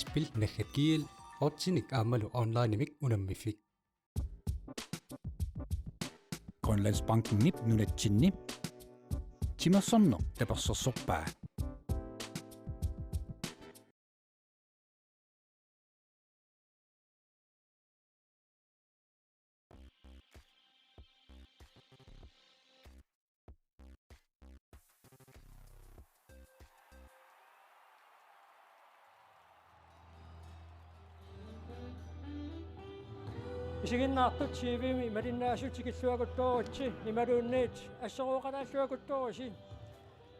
spil nakhatkiil ortinik aamalu onlinemik unammifik Grønlandsbanken nip nunatsinni timersorno tapersorsorpaa Isiginnaartut CV malinnaasutikiluaguttoorutsi nimaluunniit assoroqalaassuaguttoorisi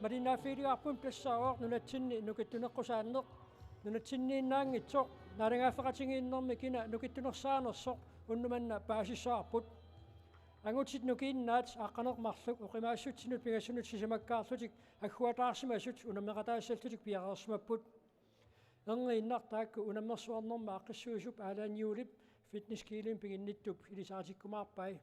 malinnaaffiiliarpun plassaaroq nunatsinni nukittuneqqusaanneq nunatsinniinnaangitsoq naalangaaffeqatigiinnermi kina nukittunersaanersoq unnumanna paasissaarput angutit nukiinnaat aqqanermarluk uqimaassutsinut pigassunut sisimakkaarlutik agguataarsimasut unammeqataassallutik piaqersmapput erniinnartaakku unammersuarnerma aqqissuusup aalaanniulip fitnesskiilin piginnittup ilisaatikkumaarpai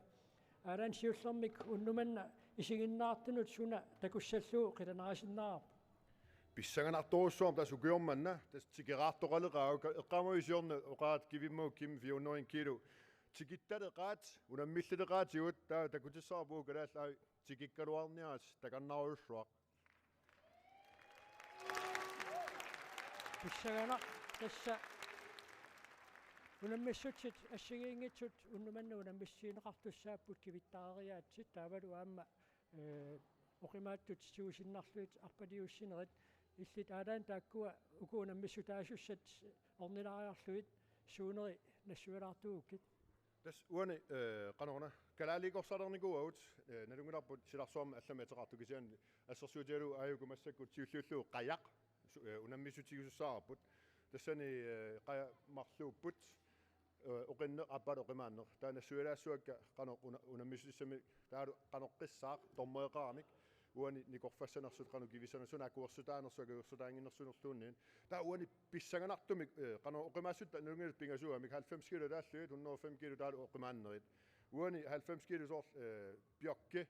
aalaan siullermik unnumanna isiginnaartunut suna takussalluu qilanarasinnarap Pissanganartorussуам тас укиорманна тас тикераартоқалеқаа эққамуисиорна оqaат кивиммау ким 400 кило тикитталеқаат унаммиллелеқаатигут таа такутиссаарпуу калааллаа тикиккалуарниарас таканнаруйуллуақ писсагана тасса унаммиссутсит ассигиингитсут уннуманна унаммиссиинеқартуссааппут кивиттаариаатсит таавалу аама оқимааттут сиусиннарлуит арпалиуссинерит иллит аалаан тааккуа укуунаммиссутаасуссат орнилариарлуит суунери нассуалаартуугкит тас уани канорна калаалигорсалерникуаут налунгиларпут силарсуарма алламатеқартукисиан ассерсуутиалу ааюкумассаккут сиуллууллуу қаяқ унаммиссутигусуссаарпут тассани қая марлууппут оқинне аппало қимааннер таана суалаассуакка қано унаммиссуссами таалу қаноққиссаақ тормеэқарник уани никорфассанерсут қану кивисанерсуна акуерсутаанерсуагуерсутаангиннерсунерлуунниин таа уани писсаганартумик қано оқимаассут налунгил пингасуамик 90 кило тааллуит 105 кило таалу оқимааннерит уани 90 кило соор пиокке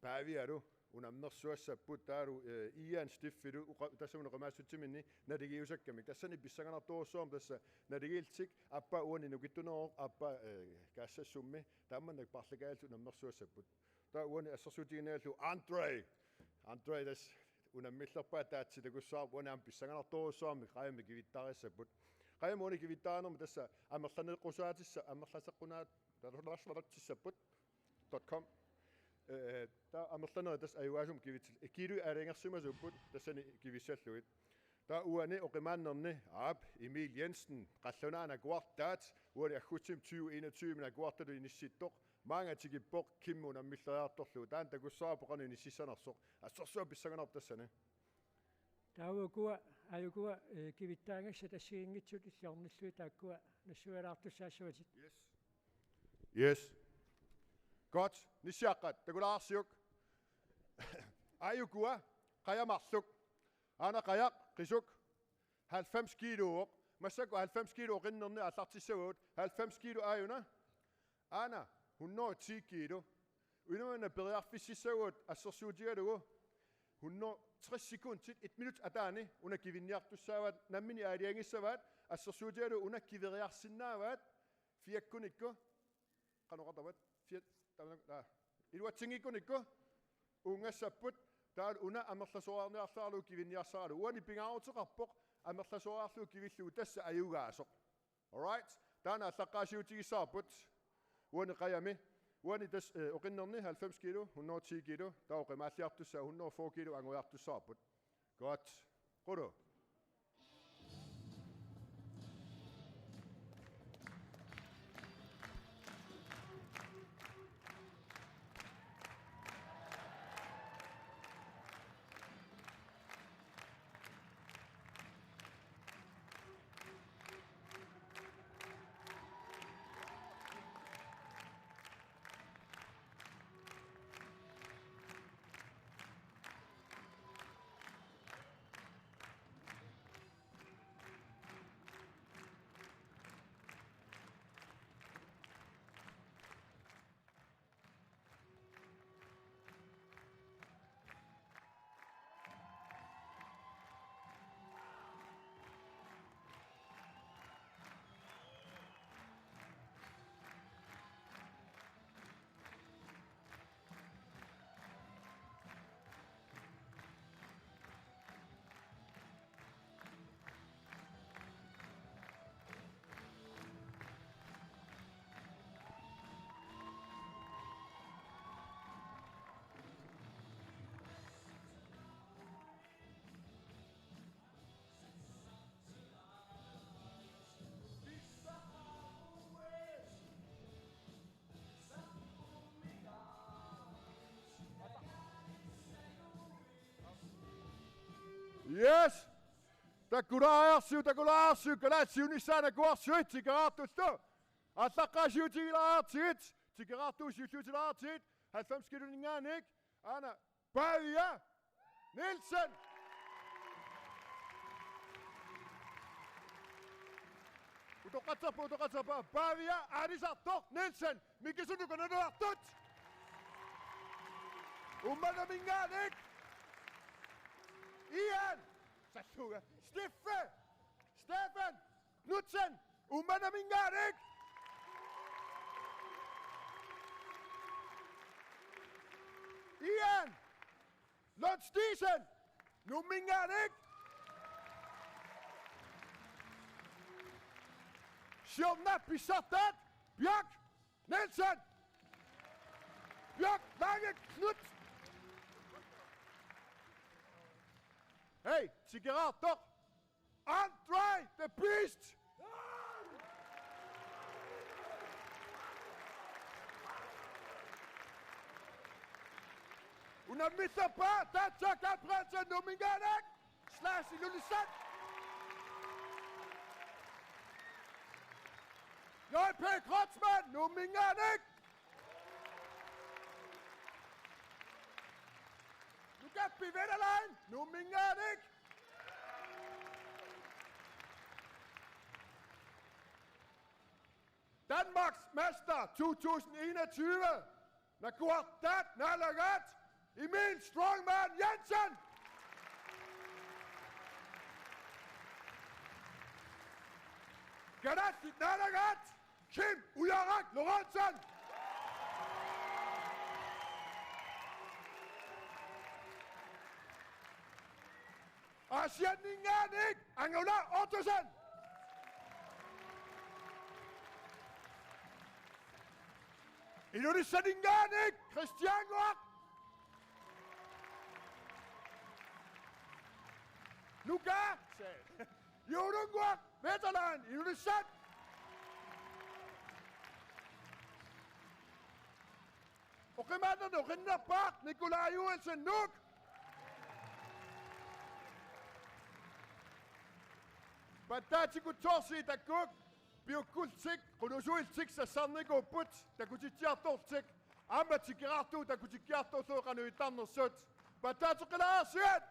паавиалу унамнерсуассаппут таалу иан стиффилу тассамуна qamaassutsimini naligиусаккамик тассани писсаганарторуссуарм тасса налигиилтик аппа уани нукиттунероо аппа каассассумми таамманак парлакаалу намнерсуассаппут таа уани ассерсуутигинааллу Andre тас унаммиллерпаа таатси такуссаар уанаам писсаганарторуссуарми qaami кивиттаариссаппут qaami уани кивиттаарнерми тасса амерланеққусаатисса амерласеққунаат талерларлартиссаппут .com та амерланера тас аюаасум кивитсил килу алингерсумасуппут тассани кивиссаллуит та уани оқимааннерни аап Emil Jensen қаллунаана куартаат уани аггутсим 2021 мина куарталу инисситтоқ маангатигиппоқ киммуна миллериарторлу таан такуссаапоқану иниссиссанерсоқ ассерсуа писсаганерп тассани таавукуа аюкуа кивиттаангасса тассигингитсут иллиорниллуи тааккуа нассуалаартуссаассуатит yes godt nisiaqqat takulaarsiuk ayukua qayamarluk ana qayaq qisuk 90 kiloq massaku 90 kilo qinnerni allartissaguut 90 kilo ayuna ana 110 kilo uinamana periarfississaguut assersuutigalugu 160 sekundtit 1 minut ataani una kivinniartussaavat nammini aaliangissavaat assersuutigalu una kiveriarsinnaavat fiakkunikku qanoqatavat илуатсингиккуникку унгассаппут таал уна амерласуарниарлаарлу кивинниарсаралу уани пингаартеқарпоқ амерласуаарлу кивиллуу тасса аюгаасоқ all right таана аллаққаасиутигиссаарпут уани қаями уани тас оқиннерни 90 кило 110 кило таа оқимааллиартусса 104 кило ангуяартуссаарпут godt qulu Takulaarsu, kalatsiuni sana kuarsuit, tikaraartustu. Allaqaasiutigilaartigit, tikaraartuusiutigilaartigit, 90 kiloninganik, ana Pavia Nielsen. Utoqatsarpa, Pavia Anisartor Nielsen, mikisunukananaartut. Ummanaminganik. Ian, Sasuga, Stefan, Knudsen, Ummanaminganik. Ian, Lund Stisen, Numinganik. Sjovna Pisattat, Bjørk Nielsen. Bjørk Lange Knut. Hey, cigaretter. Andre the Beast. Una missa pa, tatsa kaprensa Numinganik. Slash Illulisat. J.P. Krotsmann, Numinganik. Lukapi Vederlein, Numinganik. Danmarks Mester 2021. Nakuartat Nalagat. Emil Strongman Jensen. Ganat Nalagat. Kim Ujarak Lorentzen. Asian Ninganik. Angola Ottosen. Indonesia Ninganik. Christian Goak. Luka. Jordan Goak. Veterland. Indonesia. Okimanan no Rinna Park, Nikolaj Johansen Nuk. Patati kutorsi takuk, biokultik, konosuiltik sa sanniko put, takutikiartortik, ammatikirartu takutikiartortu kanuitannersut. Patati qalaarsiat.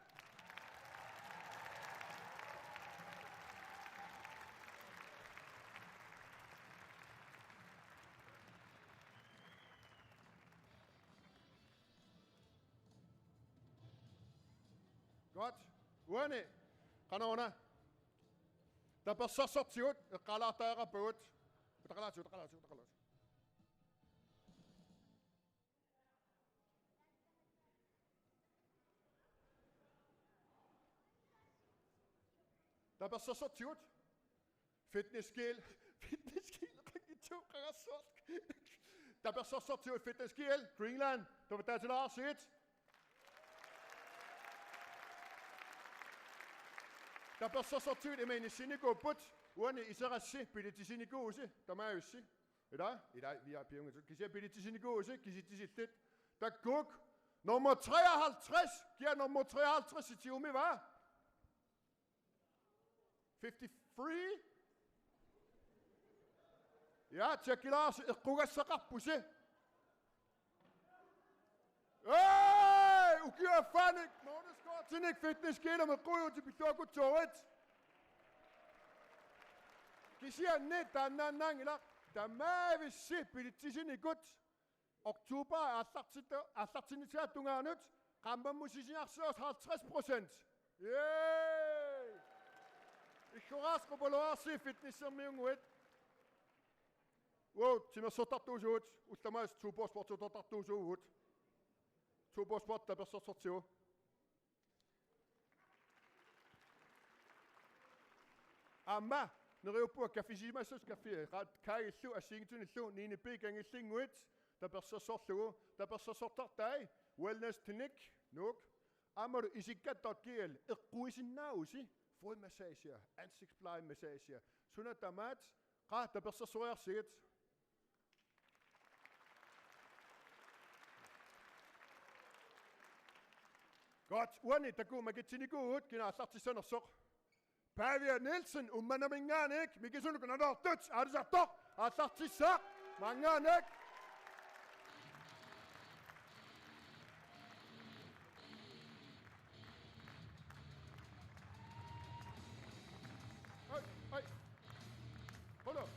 Godt. Uani. Kanona. Der bliver så sortiut. Qala taara boot. Taqalaatu. Der bliver så sortiut. Fitness skill. Rigtig to sort. Der bliver så sortiut. Fitness skill. Greenland. Der bliver til at sit. Der bliver så sortiut, at man i sine går bort, uden i så rassi, bliver til sine gåse, der er jo sig. I dag, vi har penge, så kan jeg blive til sine gåse, kan jeg til sit. Der guk, nummer 53, giver nummer 53 i Tiumi, hvad? 53? Ja, tjek i lars, jeg gukker så rappusse. Ukiwa fanik, måneskort, fitness kilo med gruyo til bitoko toret. Kisia net nang ila, der mavis se politisini gut. Oktober asatsin til tunganut, kamba musician arsos 50%. Yay! Ikhoras ko boloasi fitness miungwet. Wow, tima sotattu jut, ustamas tubo sport sotattu jut. Tubo sport der bliver så sorteret. Amma, når jeg på kaffe så skal jeg kaj så at synge til så nene begange singwit, der bliver så sorteret, der bliver så sorteret dig. Wellness klinik nok. Amma du isikat dot gel, equisi nausi, fodmassage, ansigtspleje massage. Sådan at der mat, der bliver så sorteret. Godt, uanset der går man kan tænke ud, kan jeg sagt til sådan og så. Päiviä Nielsen, ummana minganek, mikä sun kun on tuts, arsa tok, asatsissa, manganek. Ai. Kodo.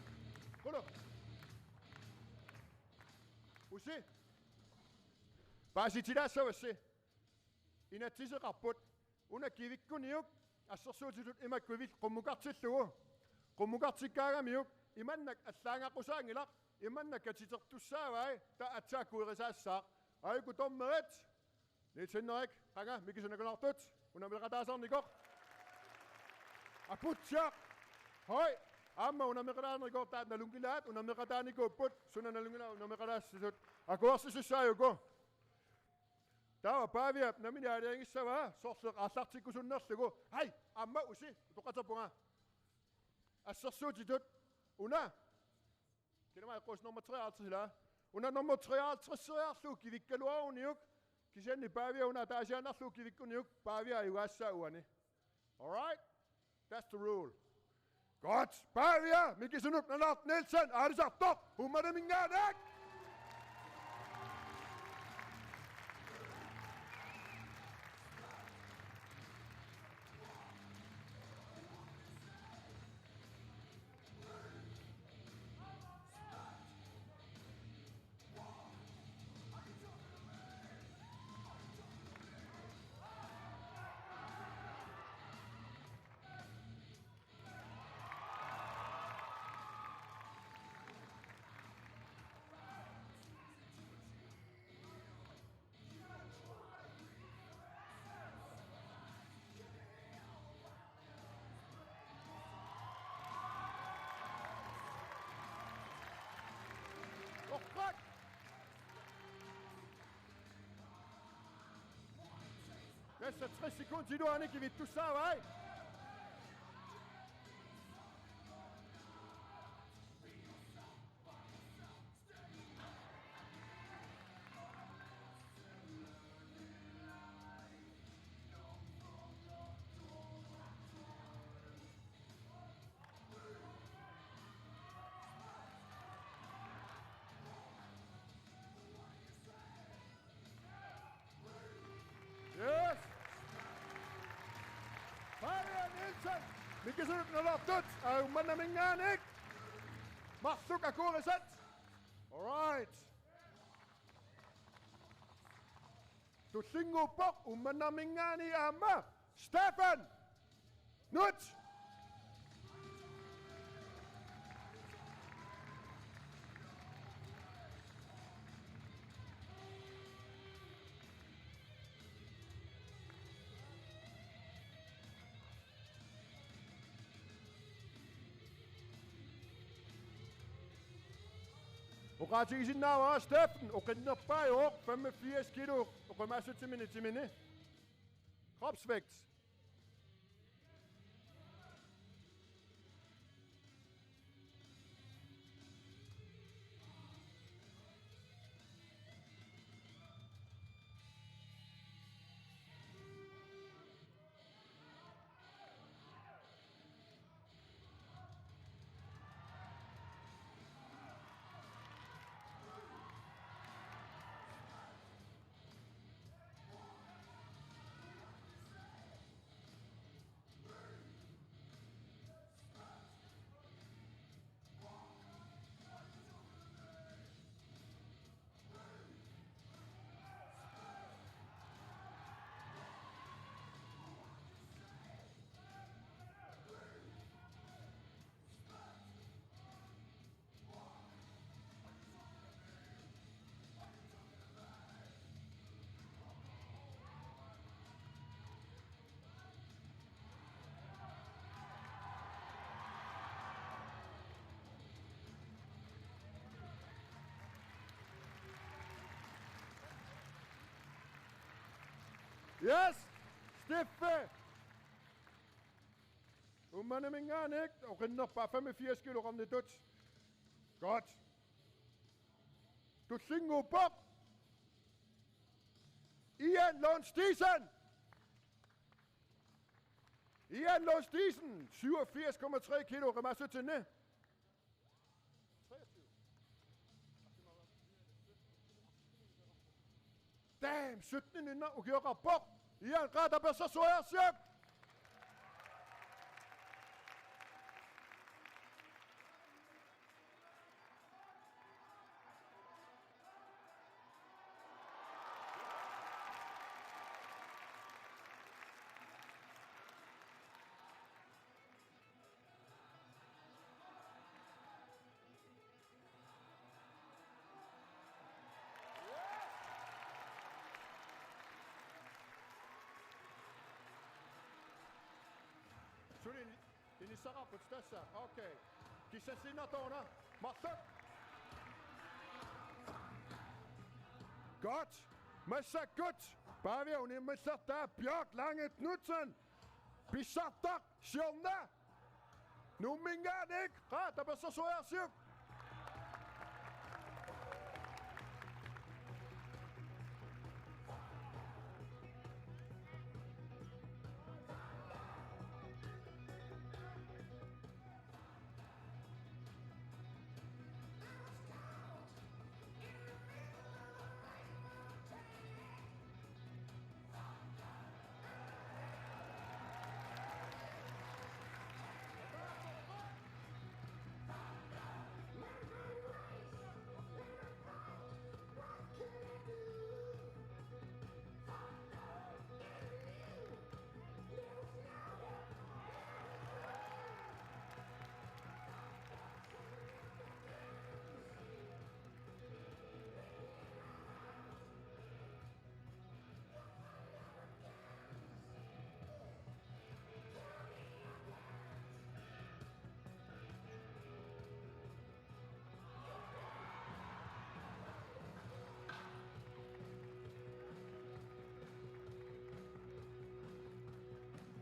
Usi. Pääsi tidassa usi. Ina tise rapport. Una kivikku niuk. Assersuutitut imakkuvil qummuqartillugu. Qummuqartikkaagamiuk. Imannak allaangaqqusaangilaq. Imannak katitertussaavai. Ta atsaakkuirisaassaq. Aiku tommerit. Nitsinnerik. Qanga mikisunakunartut. Unamelqataasarnikoq. Aputsa. Hoi. Amma unamelqataarnikoq taat nalungilaat. Unamelqataanikuupput. Sunanalungila unamelqataassisut. Akuarsisussaayuku. Tää on päiviä, nämä jäädäängissä vähän, sortser asartikku sun nerlugu. Hei, amma usi, tuqatapunga. Assersuutitut, una. Kena mä qois nummer 53. Una nummer 53 kivikkaluauniuk. Kisenni päiviä una taasianarlu kivikkuniuk. Päiviä juassa uani. All right? That's the rule. Godt, päiviä, mikä sunuk nanart Nielsen, arsartok, hummada mingaanak. Oh, fuck! Tässä 60 sekuntia ainakin vittu saa vai? Yes! Päiviä Nielsen! Mikä sun on aloittanut? Ummanna mingaanik! Mahtuka kuuliset! Alright! Tussingu pok ummanna mingaani amma! Stefan! Nuts! Uqaatigisin naawa Stefan uqinnerpaa jo 85 kilo uqimaasutsimini timini. Kropsvægt. Yes! Steffe! Ummanna mingaanik uqinnerpaa 85 kilogram nituts. Godt. Tussingu pop! Ian Lund Stisen! Ian Lås Diesen, 87,3 kilo. Remasse til næ. 23. Damn, 17 inden og gjorde rapport. Ian retter på sig så her, sjøk. Suri, ini sarap på største. Okay. Kisa sinatona. Masse. Godt. Masse godt. Bare vi er med sætter Bjørk Lange Knudsen. Bisattak sjønne. Nu mingar det ikke. Ret, der bliver så her syv.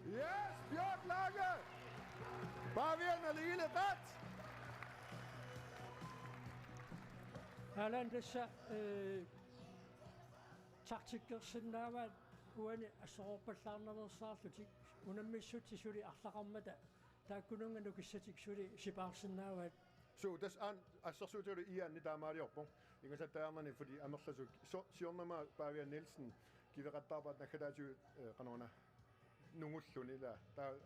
Yes, Bjørk Lange! Bare ved en lille ret! Alan dessa taktikkersinnaavaat uani assoorpallarnerersaarlutik unammissuti suli arlaqarmata taakkununga kissatik suli sipaarsinnaavaat Så des an så det Ian i Danmark op. Jeg kan sætte der fordi Amerslasu Sjørnama Bavia Nielsen giver ret der at nakada ju kanona nungullu der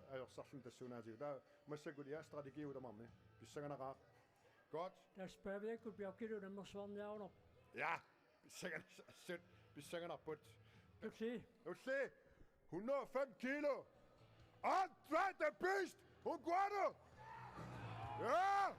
er jo sådan der sunati der måske kunne jeg strategi ud af mig. Vi sætter ret. Godt. der spørger vi ikke bjørkilu nemmersvarniauna Ja, vi sætter på. du se Nu se 105 kilo. Andre the beast. Hun går du. Ja.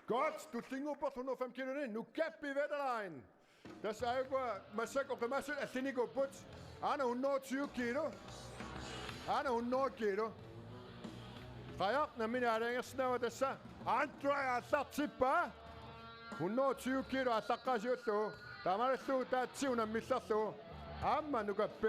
Godt, du tingo på 105 kilo ni. Nu käppi vedalain. Tässä aika massa kokemasut atini put. Ana 120 kilo. Ana 100 kilo. Kajak na minä olen snävä tässä. Antroja satsippa. 120 kilo atakkas juttu. Tämä on suuta tsiuna missä suu. Amma nu käppi.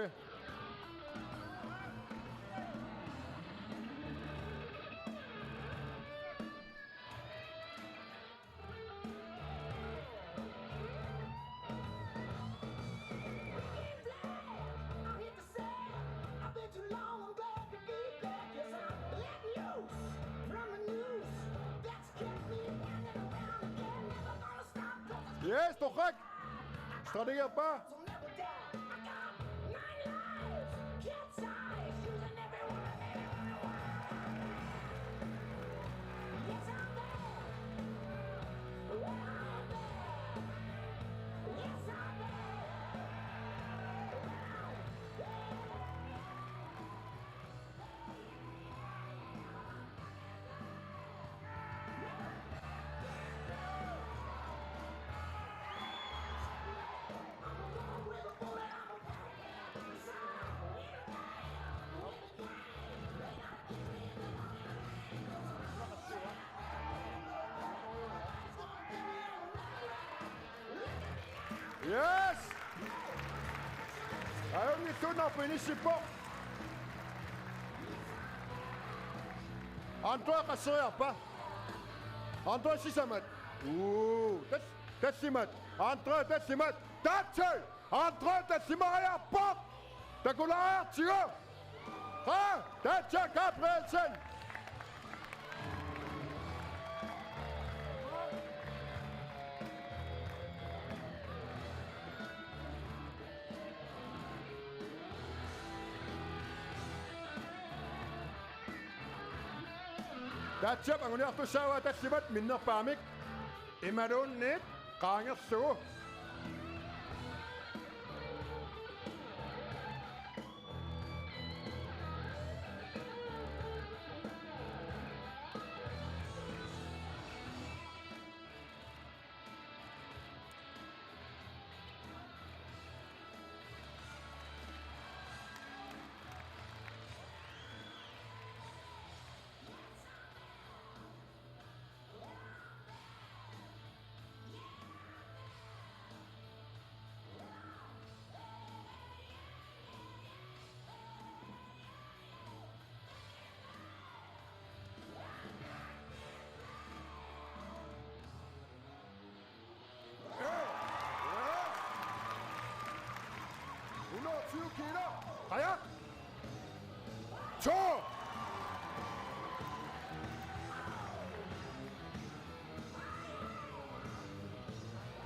Yes, toch gek? Strategie pa. Yes! Ayaw ni Tuna, pinisipok. Antoine kasaya pa. Antoine sisamat. Tessimat. Antoine tessimat. Tatsi! Antoine tessimaya pop! Takulaya tiyo! Ha? Tatsi Gabrielsen! Tatjap ang unyak to sawa tatsimat minna pamik. Imadon nit kanyas so. Kilo. Kaya. Cho.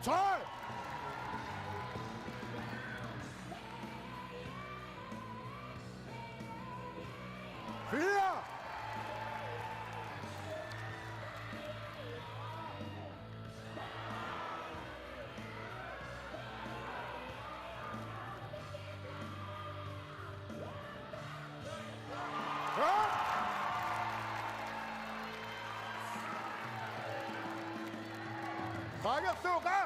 Choi. Vier. Kaya suka!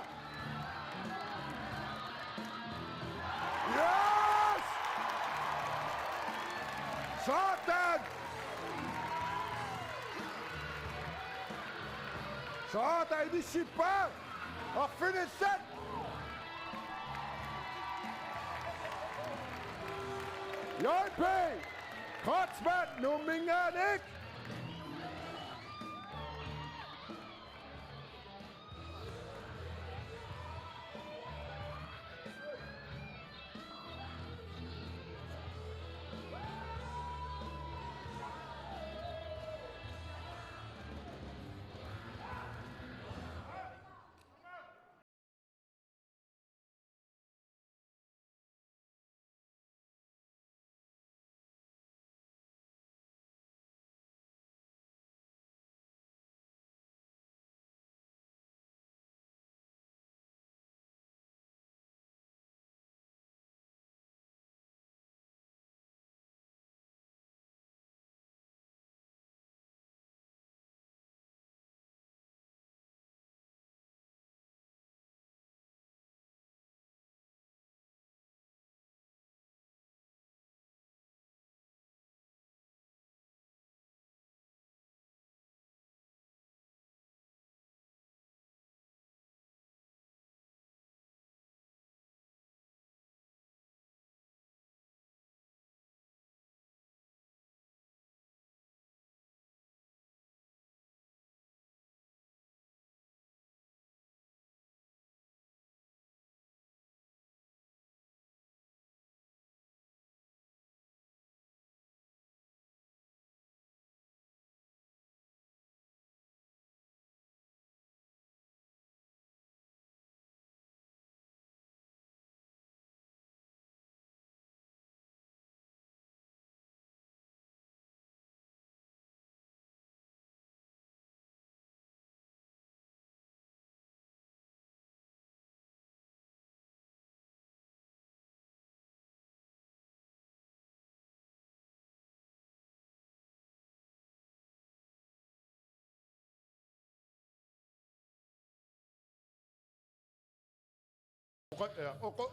Yes! Satan! Satan, inisip pa! A finish set! Jojpe! Kotsman, numinganik!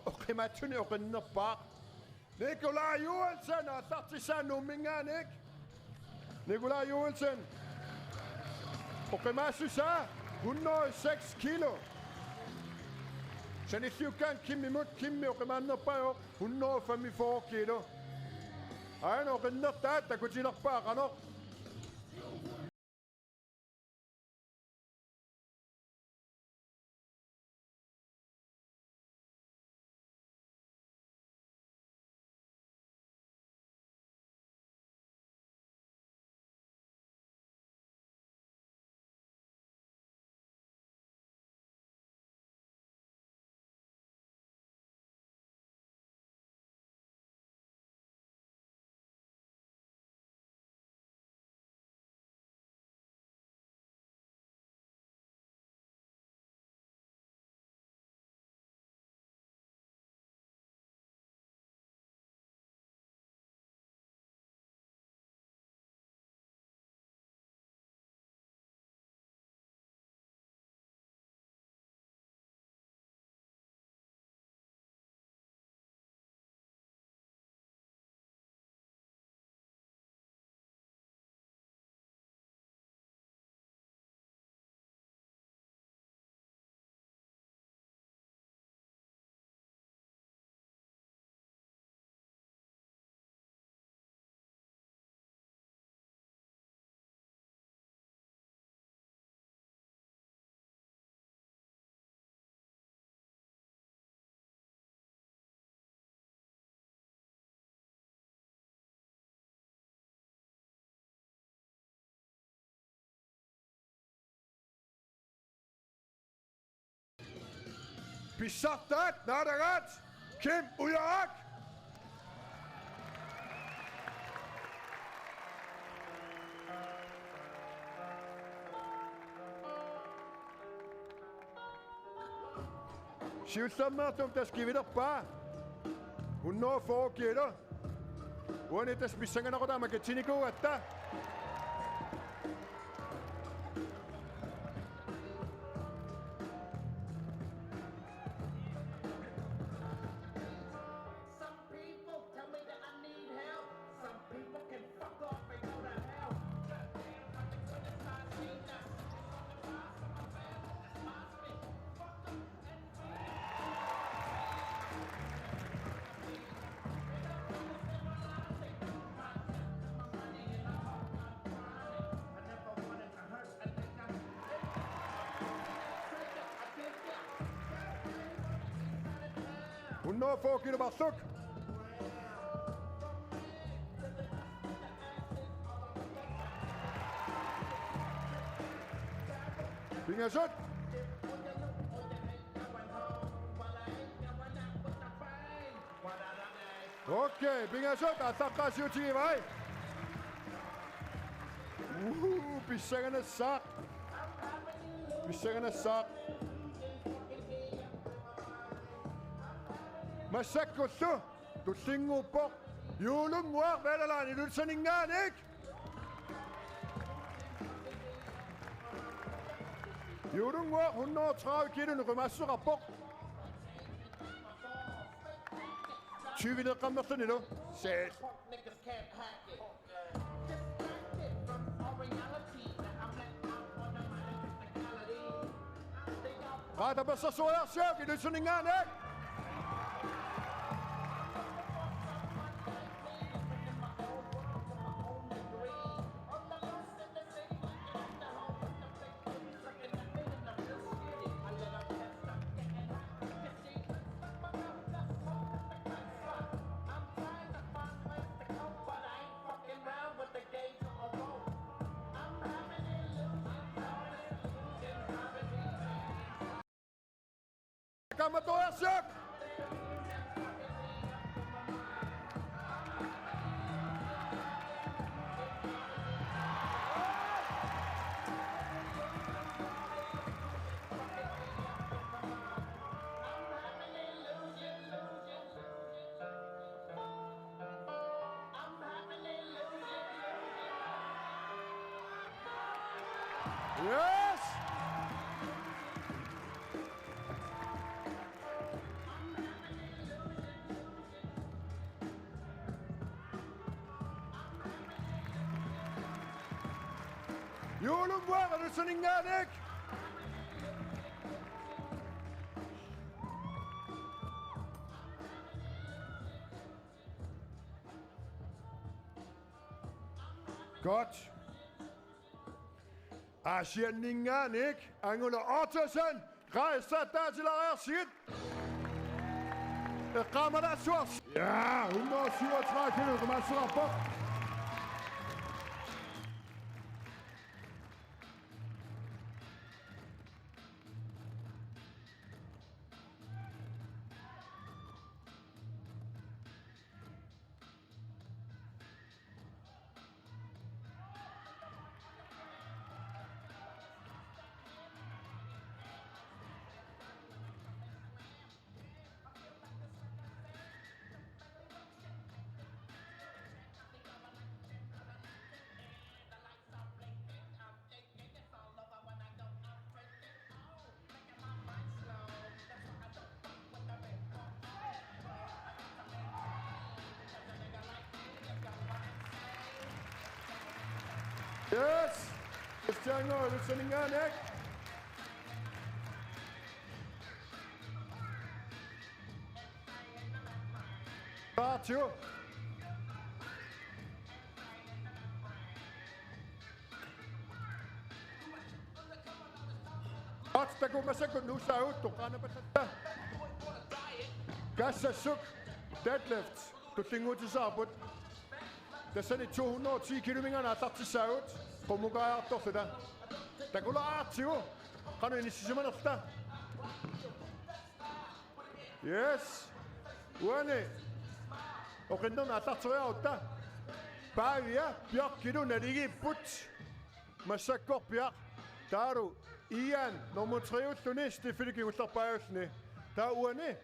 Oqimatuni oqinnerpaa. Nikolaj Johansen og Tartisan Minganik. Nikolaj Johansen. Oqimassusa 106 kilo. Sen issiukkaan Kimmi oqimaannerpaa 145 kilo. Aina oqinnertaa että kutilerpaa qanoq. Pisartat nadarat. Kim Ujarak. Siusammartum taskivilerpaa 140 kilo. Uani tas pissanganaqota makatsinikuatta. Uno for kilo barsuk. Pingasot. Okay, pingasot atakka siuti vai. Pisangana sak. Pisangana sak. Masakkosu tussinguuppo yuulunguaq velalaani lulsaningaanik yuulunguaq 130 kilo nuqumassuqarpoq 20 neqqammerlunilu seet qaatapassarsuajarsiaq ilulsaningaanik Kamatoasyak! Yes! Julum var det sådan en gang, ikke? Godt. Asjeningen, ikke? Angela Ottersen, rejser der til at sit. Rammer der sors. Ja, 137 kilo, man så på. Yes! Christian Ngøj, udsendingen, ikke? Start, jo. Godt, der går man så godt nu, så ud, du render på det. Gas og suk, deadlift, du tænker til sabot. Det er sådan 210 kilometer, der tager til saut. Kom og gør jeg det der. Der går der til, kan du ind i sidste efter. Yes. Uane. Og rindom er der til at der. Bare vi er, Bjørk, kan du ikke put. Men så går Bjørk. Der er du. Ian, nummer 3 ud, du næste, fordi du står bare sådan. Der er Uane.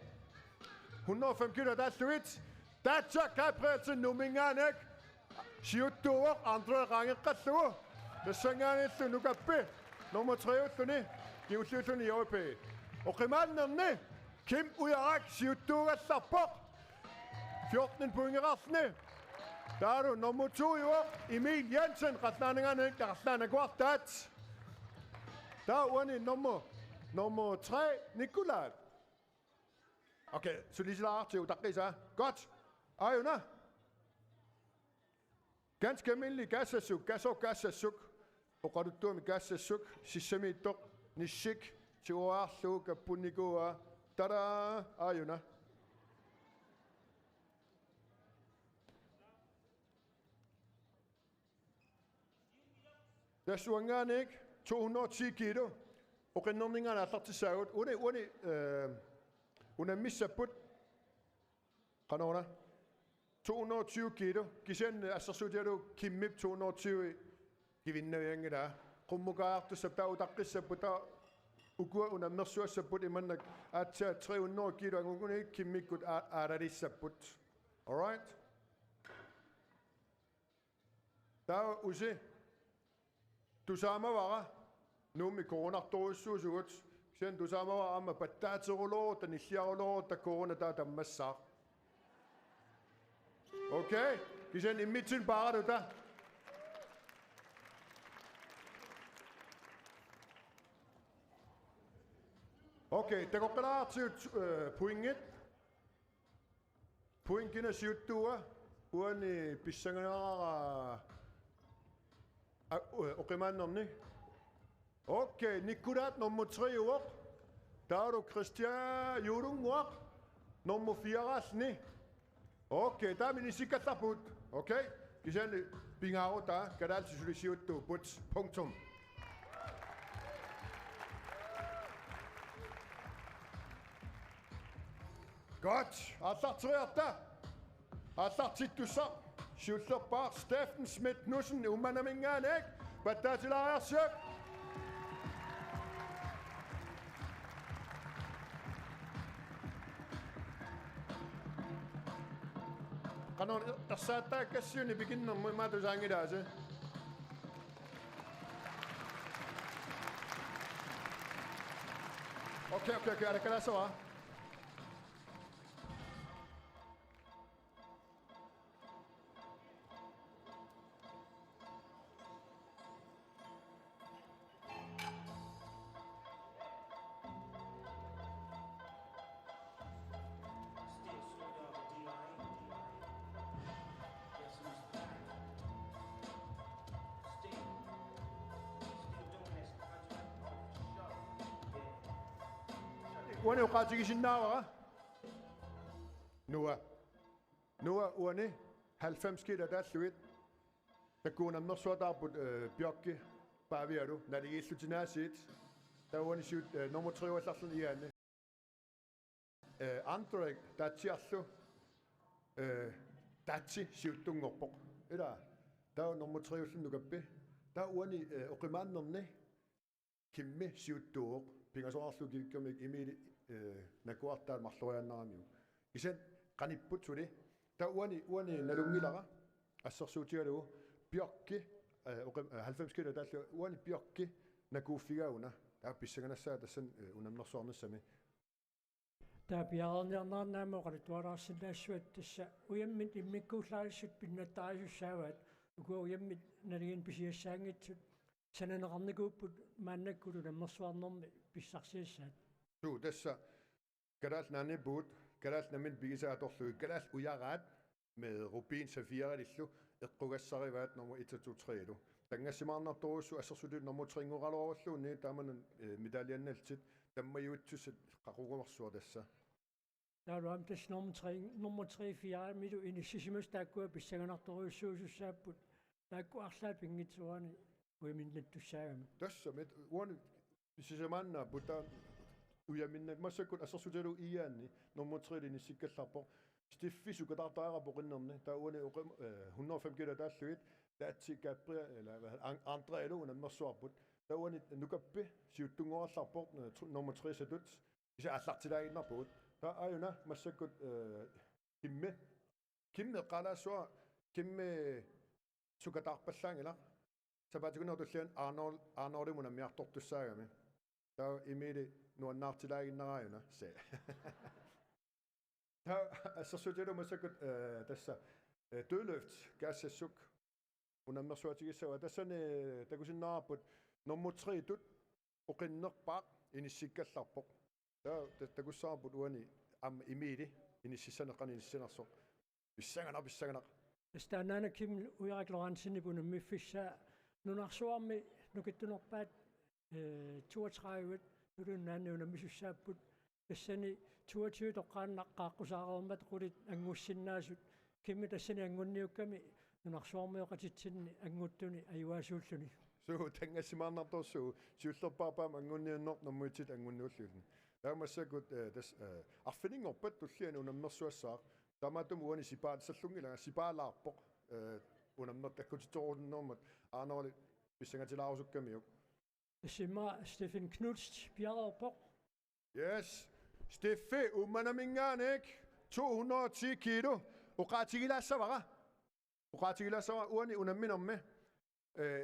105 kilo, der er slut. Der er så kapræsen numingen, ikke? Siutuak, andre rangen katuak. Det synger han nu kan be. Nummer 3 ud, du giver sig i Europa. Og krimanden Kim Ujarak, Siutuak, Sapok. 14 point i resten. Der er du nummer 2 i år. Emil Jensen, retlandingerne, der retlander kvartat. Der er Uane nummer 3, Nikolaj. Okay, så lige så langt til, der så. Godt. Ajuna. Ganske almindelig gassasuk, gassasuk. Og går du dum med gassasuk, sisamito, nishik, til oarsuk, punikoa. Tada, Ajuna. Der swanger ikke 210 kilo. Og renomningerne er der til savet. Hun er missaput. Kan du 220 kilo. Gisen, altså så der du Kimip 220. Givinder jeg ikke der. Kumugar du sabta udakis sabta. Ugur una mersua sabut iman at 300 kilo. Ngun ikke Kimip gut arari sabut. Alright. Der usse. Du samme var. Nu med corona dosus ud. Sen du samme var med patatserolo, den isiarolo, der corona der masser. Okay, vi sender i midten bare du der. Okay, der går klar til pointet. Pointet er 7 ture. Uden i bisangere og remanden om det. Okay, Nikolat nummer 3 år. Der er du Christian Jurung år. Nummer 4 rasne. Okay, der er min sikkert der put. Okay, de sender bingar der. Kan altid skulle sige du put. Punktum. Godt. Altså 3 der. Altså tit du så. Skjuter bare Steffen Schmidt Knudsen. Man er min gang, ikke? Hvad der til at have søgt? Kanon asata kasi ni bikin ng mga tusangi dasi. Okay, ada kala sawa. uani uqaatigisinnaavara nuwa uani 90 kilo taallugit takkuunamnersuataarput piokki paavialu naligiillutinaasiit tauani siut nummer 3 allarlun ianni Andrei tatsiarlu tatsi siuttungorpoq ila tau nummer 3 ullun nukappi tau uani oqimaannerni kimmi siuttuuq pingasoarlu kilkkamik imili nakuartaal marloriannaramiu isen qanipput suli tau uani nalungilara assarsuutigalugu piokki 90 kilo taallu uani piokki nakuuffigauna taa pissanganassaa tassan unamnersuarnassami taapiaarniarnaarnaamo qalitualaarsillaassuat tassa uyammit immikkuullaarissut pinnattaarisussaavat ukua uyammit naligin pisiassaangitsut sananaqarnikuupput maannakkulu nammersuarnermi pissarsiassaat tassa kalaal naanippuut kalaal namin pigisaatorlugi kalaal uyaraat med rubin safirillu eqqugassarivaat nummer 1 2 3 lu tangassimaarnartorussu assersutut nummer 3 ngoraloorulluunni taamanun medaljanaltit tammayuutsusat qaqugumersuar tassa taaluam tass nummer 3 4 milu inississimus taakkua pissanganartoruussuusussaapput taakku arlaat pingitsuani uyaminlattussaagama tassa mit uani sisamaanna buta uyaminnak massakut assersutalu iyaanni nummer 3 inissikkallarpo stiffisu katartaarapoqinnerni taa uani 105 kilo taallugit taatsi Gabriel eller Andrei elu nammersuarput taa uani nukappi siuttungorallarpoq nummer 3 satut isa allartilaaginnarput taa ayuna massakut kimme qalaasua kimme sukatarpallaangila sapatikunertullian Arnold miartortussaagami taa imili nuannaartilaaginnaraayuna se taa assersutilu massakut tassa dødløft gassessuk unammersuatigissawa tassani takusinnaarput nummer 3 tut oqinnerpaq inissikkallarpoq taa takussaarput uani am imili inississaneqqani inissinarsoq pissanganaq staannaana kim uyarakloransinipun miffissaa nunarsuarmi nukittunerpaat 32 nulunnaanni unammisussaaput tassani 22 toqqaannaqqaaqqusaaqermat qulit anngussinnaasut kimmi tassani angunniukkami nunarsuarmioqatitsinni anguttuni ayuaasuulluni so tangassimaarnartorsu siullerpaarpaam angunniunneq nammuitit angunnuulluulni taamassakut tas arfiningorpat tulliani unammersuassaaq tamatum uani sipaat sallungilanga sipaalaarpoq unammer takkutittorunnermat Arnold pissangatilaarusukkamiuk tassima Stefan Knudst pialerpoq yes Steffe ummanamingaanik 210 kilo uqaatigilassavara uani unamminermi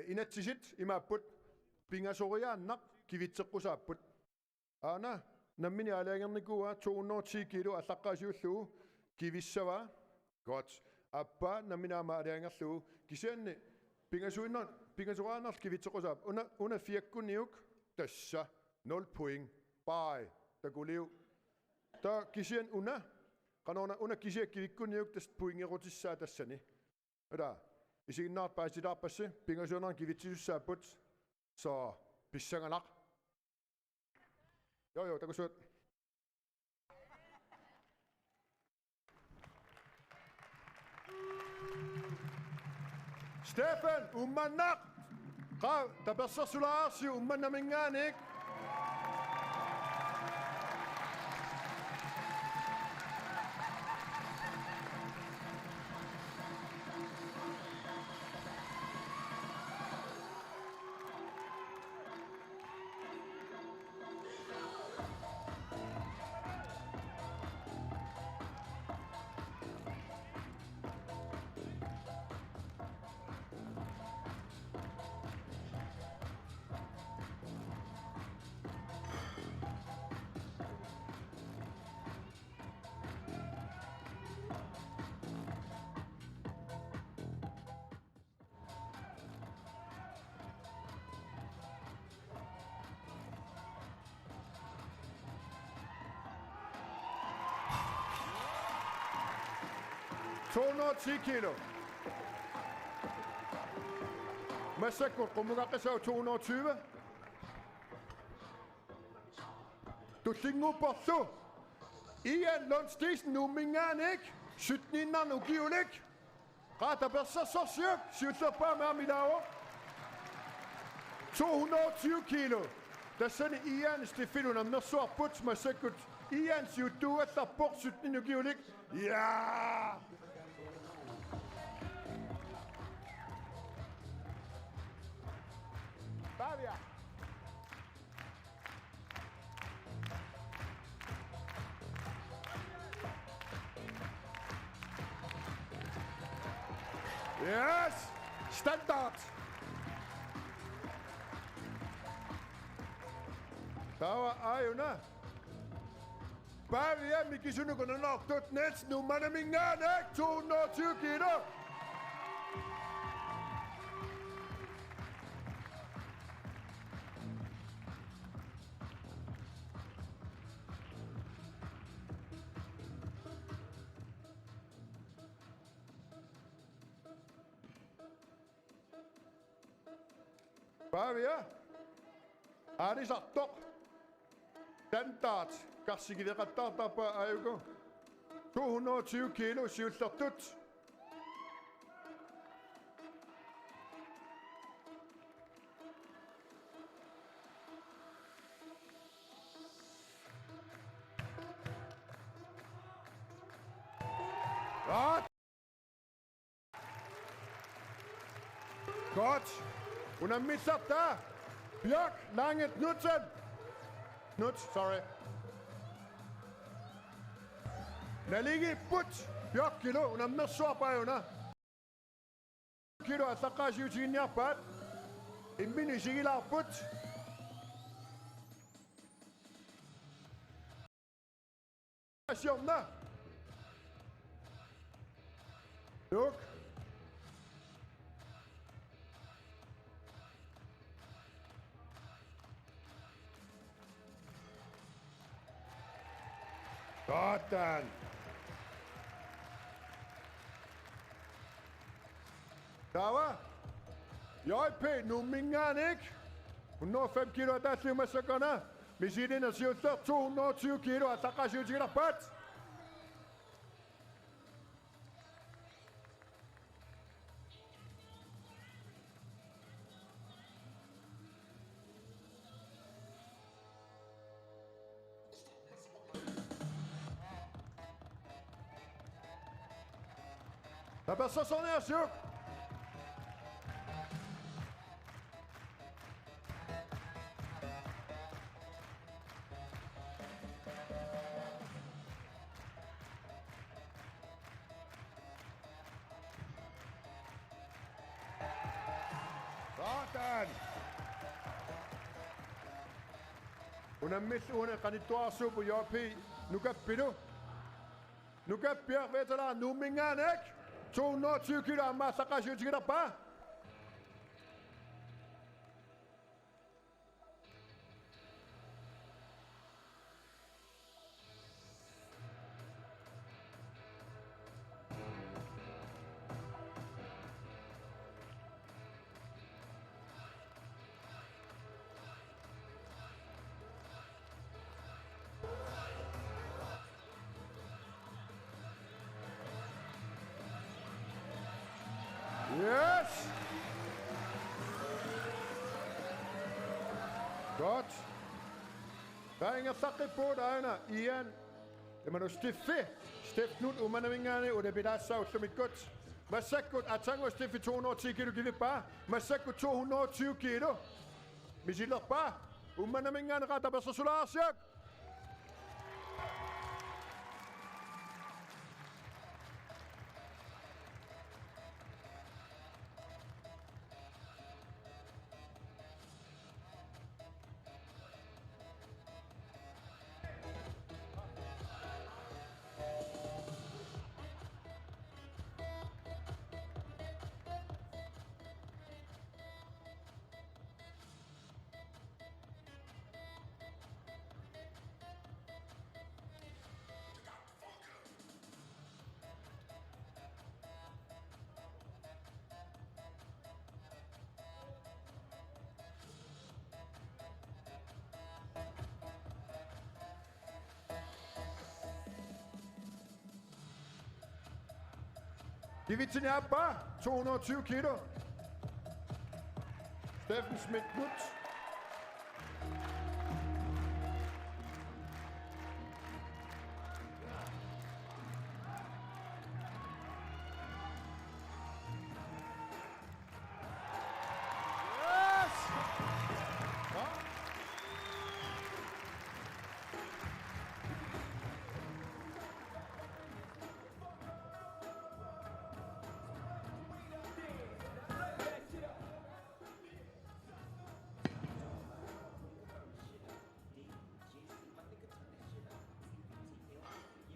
inatsisit imaapput pingasoriaannaq kivitseqqusaapput aana nammini alaangernikua 210 kilo allaqqaasiullugu kivissava godt appa namminaama alaangerlugu kisianni pingasoriaannaq kivitseqqusaap una fiakkunniuk tassa 0 point bye takuliu ta kisian una kisiakkivikkunniuk tas puingerutissaa tassani ada isiginnaart paasitaarpassi pingasoriaannaq kivitsisussaapput so pissanganaq jo takusut Stefan ummannaq qa tapersersulaarsi ummannamingaanik $210 kilo. Masakko qumuqaqqisau 220. Du tingu porto. Ian Lund Stisen nu minganik. 17 nu giulik. Rata bersa sosyuk. Syutler på med ham i dag. 220 kilo. Der sender Ian Stefan om når så puts med sekund. Ian syutu at der på 17 nu giulik. Ja! Bavia. Yes! Standard! Tawa ayuna. Bavia mikisunu kono nok tot nets nu manaminganek 220 kilo. Bavia. Aris attok. Standard. Kassigi de qattata pa ayugo. 220 kilo syuttartut. Godt. Hun har misset der. Bjørk, Lange, Knudsen. Knuds, sorry. Naligi, Put. Bjørk, kilo. Hun har misset på henne. Kilo, at der kan jo sige nærpart. En mini sigila, Put. Sjovna. Luk. Sådan. Dawa. JP, nu mingan ikke. 105 kilo, der er med sekunderne. Vi siger det, når siger 220 kilo, at der kan sige til dig pat. Der er så sådan her, Sjøk. Sådan. Hun er midt under kandidater på JP. Nu kan Pido. Nu kan Bjørk ved til dig. Nu minger han ikke. 220 kilo amma sakasyo sige pa. Yes! Godt. Der er ingen sakke på derinde. Ian. Det er nu stifte. Stift nu, man er vingerne, og det bliver så som et godt. Masakut, at tango stifte 210 kilo givet bare. Masakut 220 kilo. Vi siger bare. Man er vingerne, ret op af så solarsjøk. Divitignappa, 220 kilo. Steffen Schmidt-Knut.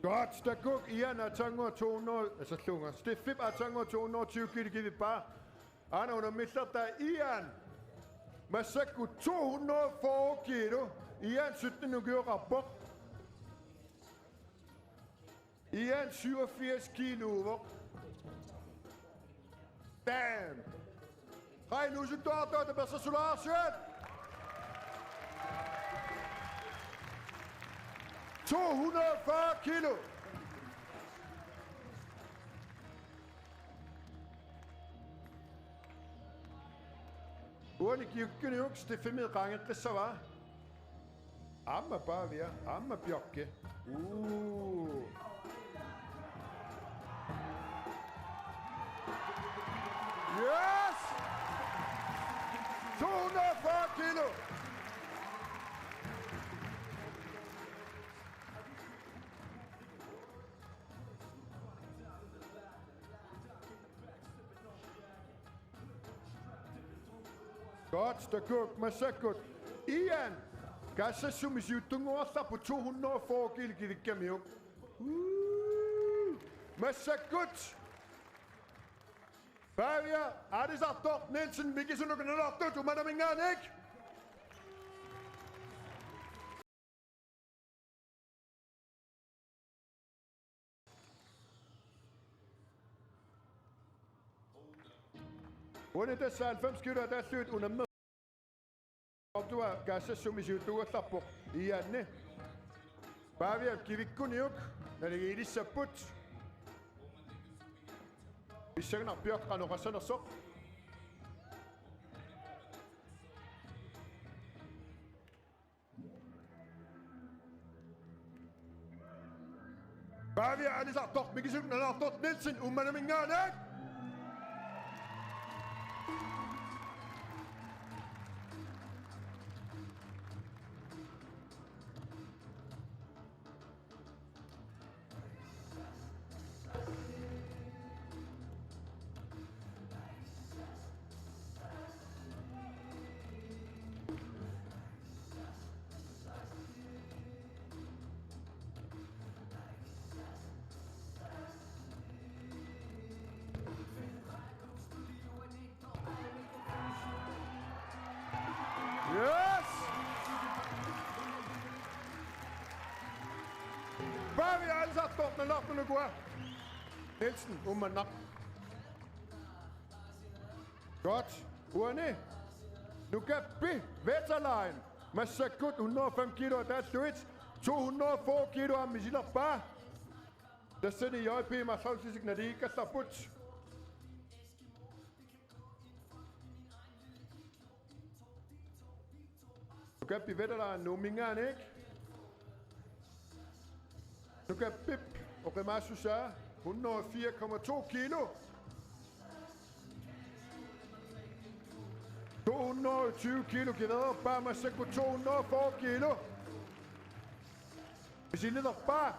Godt, Stakuk, Ian Atango 200, altså slunger. Stefip Atango 220 kilo givet bare. Anna under midler der Ian. Masako 240 kilo. Ian 17 nu gør rapport. Ian 87 kilo over. Damn. Hej, nu er det der, det bliver så solarset. 240 kilo. Uani kiukkuni yksi Steffimil rangettessa vaan. Amma Pavia, Amma Bjokke. Yes! 240 kilo. Godt, Stakuk, Masakut. Ian, Gassa Sumis Jutungosa på 240 kilo givet Kamio. Masakut. Pavia, Adis Artok, Nielsen, Mikkel Sundukken og Artok, du mander min gang, ikke? Under dessa 90 kilo, der er slut under med. Om du har Gassa Sumis Jutungosa på Ian, Pavia, Kivikuniuk, når det er i Sabut. Vi synger Bjørk og Rassan og så. Bare vi er lige sagt, dog, Mikkel Søgten og Dort Nielsen, umman min gang, ikke? Yes! Bare vi er alle sagt, Dort Nielsen, nu går. Nielsen, umman nok. Godt. Uani. Nu kan vi Vetterlein. Masakut 105 kilo, der er slut. 240 kilo af Michel bare. Der sender jeg på mig selv til sig, det ikke er sabut. Nu kan vi Vetterlein nu, mingeren ikke? Nu kan Bip og Remasu sige 104,2 kilo. 220 kilo givet bare med sig på 240 kilo. Hvis I leder bare.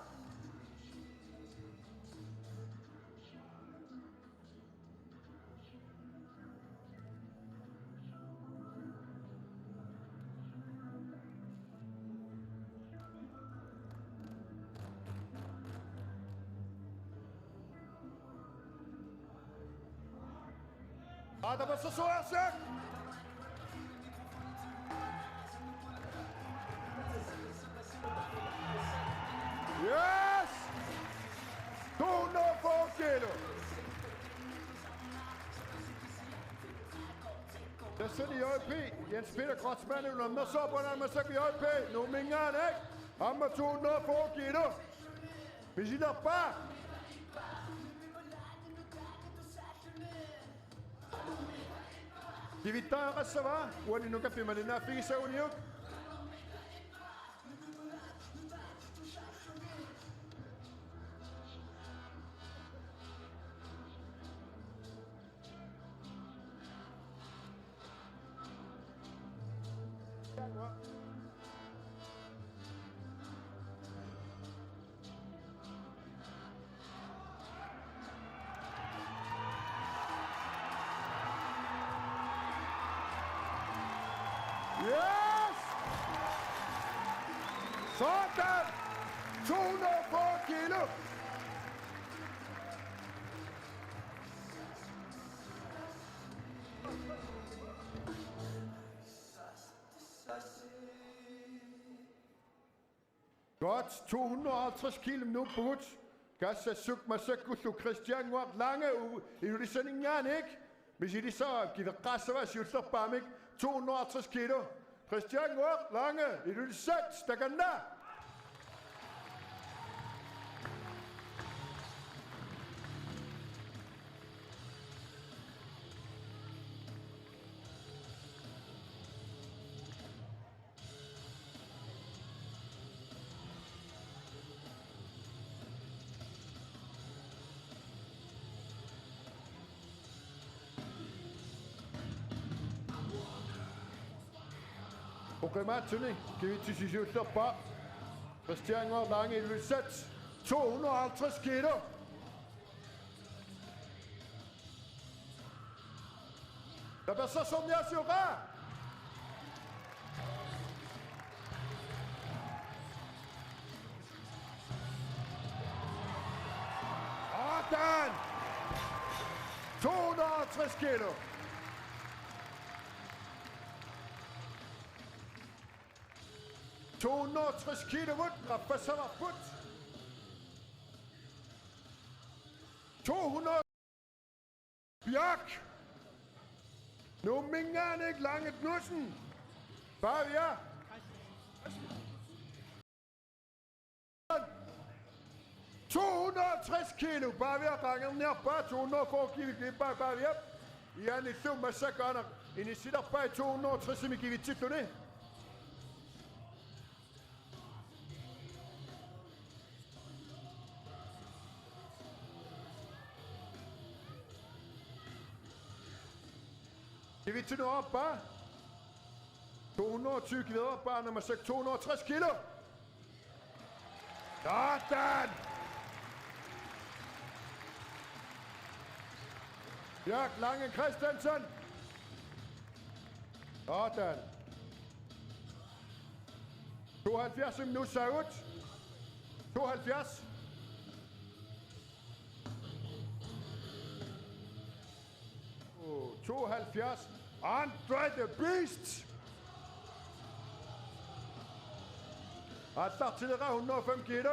Der var så jeg sagt. Yes! 240 kilo. Der sender JP. Jens Peter Krotsmann under med så på den med så JP. Nu mingeren, ikke? Han med 240 kilo. Hvis I der bare. Kivittaa qassava uani nukapimalina fisa uniuk. Yes! Sådan! 204 kilo! Godt, 250 kilo nu brudt. Gassa suk masakku Christian Ward lange i udsendelsen ikke? Hvis I så giver græsser var sjutler bamik 250 kilo. Christian Ward lange i udsendelsen stakanda. Programmaterne kan vi til sidst på. Christian Ward lange i udsendelsen 250 kilo. Der bliver så som jeg siger rar. Sådan! 250 kilo. $260 kilo Rafassava put. 200 Bjørk. Nu minger han ikke lange Knudsen. Bavia. 260 kilo. Bavia ranger ned bare 240 kilo. Bavia. Jan i summa sakana. Ind i sitter bare 260 som I giver titlerne. Det vil til nu op bare. 220 kilo op bare, når man siger 260 kilo. Sådan! Bjørk Lange Christensen. Sådan. 72 som nu ser ud. 72. Oh, 72. Andre the Beast. Han starter 105 kilo.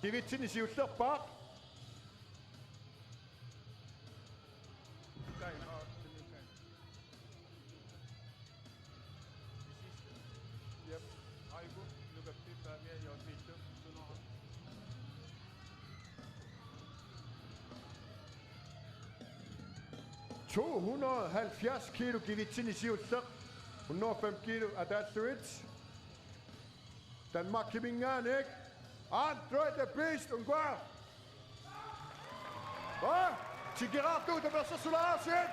Det vil til sig ud bak. $270 kilo givitini siutter. 105 kilo af that's it. Danmark kimingan ikke. Andre the Beast ungvar. Hvad? Tigerato, det bliver så solart set.